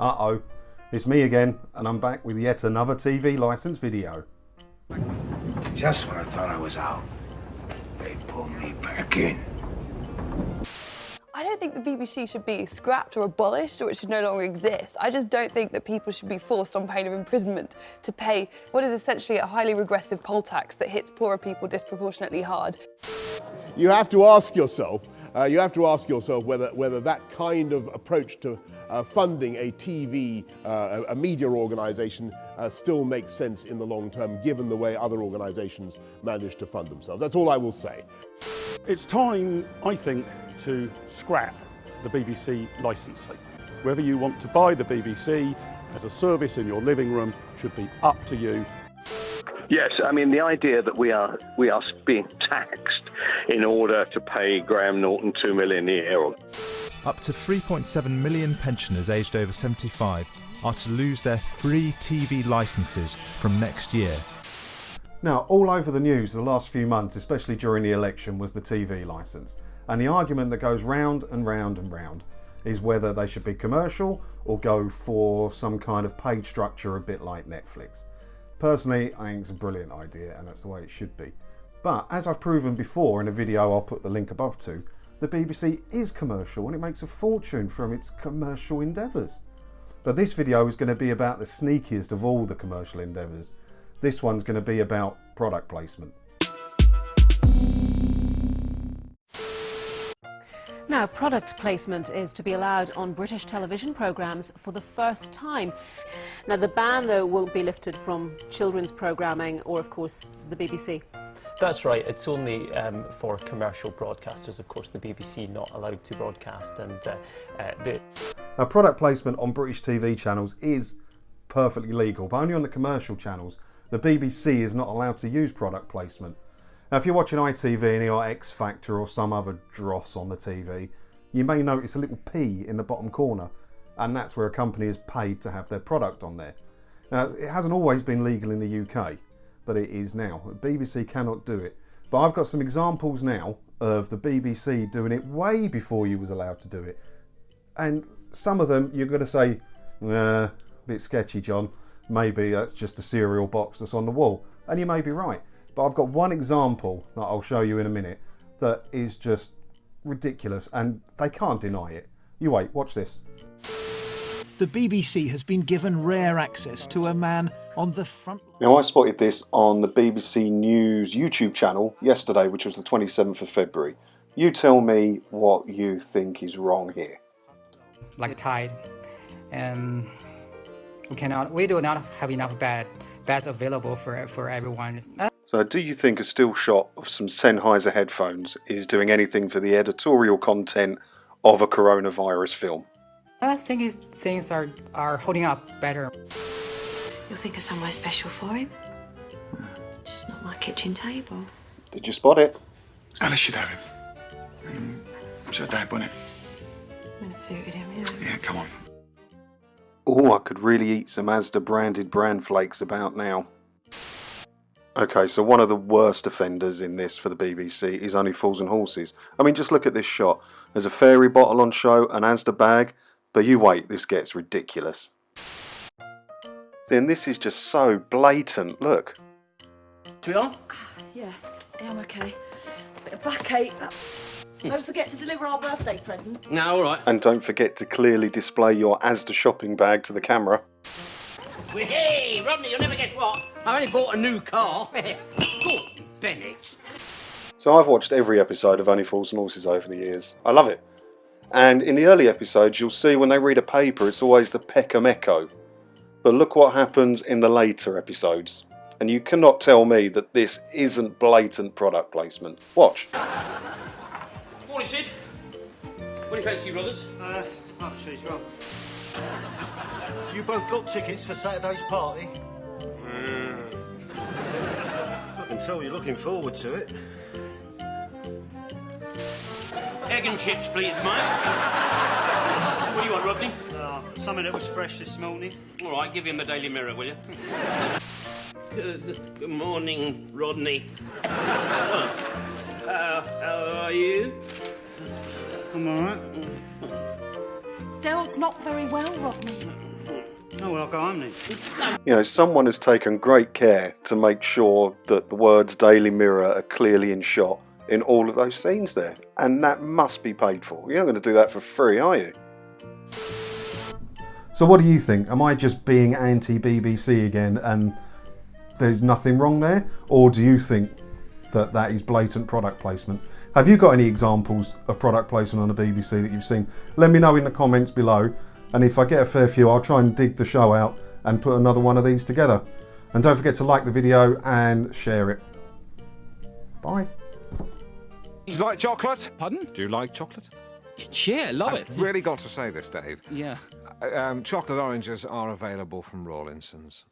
Uh-oh, it's me again, and I'm back with yet another TV licence video. Just when I thought I was out, they pulled me back in. I don't think the BBC should be scrapped or abolished, or it should no longer exist. I just don't think that people should be forced on pain of imprisonment to pay what is essentially a highly regressive poll tax that hits poorer people disproportionately hard. You have to ask yourself whether that kind of approach to funding a TV, a media organisation, still makes sense in the long term, given the way other organisations manage to fund themselves. That's all I will say. It's time, I think, to scrap the BBC licence fee. Whether you want to buy the BBC as a service in your living room should be up to you. Yes, I mean, the idea that we are being taxed in order to pay Graham Norton $2 million a year. Up to 3.7 million pensioners aged over 75 are to lose their free TV licences from next year. Now, all over the news the last few months, especially during the election, was the TV licence. And the argument that goes round and round and round is whether they should be commercial or go for some kind of paid structure, a bit like Netflix. Personally, I think it's a brilliant idea, and that's the way it should be. But as I've proven before in a video I'll put the link above to, the BBC is commercial and it makes a fortune from its commercial endeavours. But this video is going to be about the sneakiest of all the commercial endeavours. This one's going to be about product placement. Now, product placement is to be allowed on British television programmes for the first time. Now, the ban, though, won't be lifted from children's programming or, of course, the BBC. That's right, it's only for commercial broadcasters, of course, the BBC not allowed to broadcast. And Now, product placement on British TV channels is perfectly legal, but only on the commercial channels. The BBC is not allowed to use product placement. Now, if you're watching ITV and you're X Factor or some other dross on the TV, you may notice a little P in the bottom corner, and that's where a company is paid to have their product on there. Now, it hasn't always been legal in the UK, but it is now. The BBC cannot do it. But I've got some examples now of the BBC doing it way before you was allowed to do it. And some of them you're going to say, a bit sketchy, John. Maybe that's just a cereal box that's on the wall. And you may be right. But I've got one example that I'll show you in a minute that is just ridiculous and they can't deny it. You wait, watch this. The BBC has been given rare access to a man on the front... Now, I spotted this on the BBC News YouTube channel yesterday, which was the 27th of February. You tell me what you think is wrong here. Like a tide, and we do not have enough beds available for everyone. So do you think a still shot of some Sennheiser headphones is doing anything for the editorial content of a coronavirus film? I think things are holding up better. You'll think of somewhere special for him. Just not my kitchen table. Did you spot it? Alice should have him. It's her dad, wasn't it? When it suited him, yeah. Yeah, come on. Oh, I could really eat some Asda branded bran flakes about now. Okay, so one of the worst offenders in this for the BBC is Only Fools and Horses. I mean, just look at this shot. There's a fairy bottle on show, an Asda bag, but you wait, this gets ridiculous. See, and this is just so blatant, look. We are? Yeah, I'm okay. Bit of backache. Don't forget to deliver our birthday present. No, all right. And don't forget to clearly display your Asda shopping bag to the camera. Hey, Rodney, you'll never guess what? I only bought a new car. Good, Bennett. So I've watched every episode of Only Fools and Horses over the years. I love it. And in the early episodes, you'll see when they read a paper, it's always the Peckham Echo. But look what happens in the later episodes. And you cannot tell me that this isn't blatant product placement. Watch. Morning, Sid. What do you fancy, brothers? I'm sure he's wrong. You both got tickets for Saturday's party? I can tell you're looking forward to it. Egg and chips, please, mate. What do you want, Rodney? Something that was fresh this morning. All right, give him the Daily Mirror, will you? Good morning, Rodney. How are you? I'm all right. Daryl's not very well, Rodney. Oh, well, I'll go home then. You know, someone has taken great care to make sure that the words Daily Mirror are clearly in shot in all of those scenes there. And that must be paid for. You're not going to do that for free, are you? So what do you think? Am I just being anti-BBC again and there's nothing wrong there? Or do you think that that is blatant product placement? Have you got any examples of product placement on the BBC that you've seen? Let me know in the comments below. And if I get a fair few, I'll try and dig the show out and put another one of these together. And don't forget to like the video and share it. Bye. Do you like chocolate? Pardon? Do you like chocolate? Yeah, love it. I've really got to say this, Dave. Yeah. Chocolate oranges are available from Rawlinson's.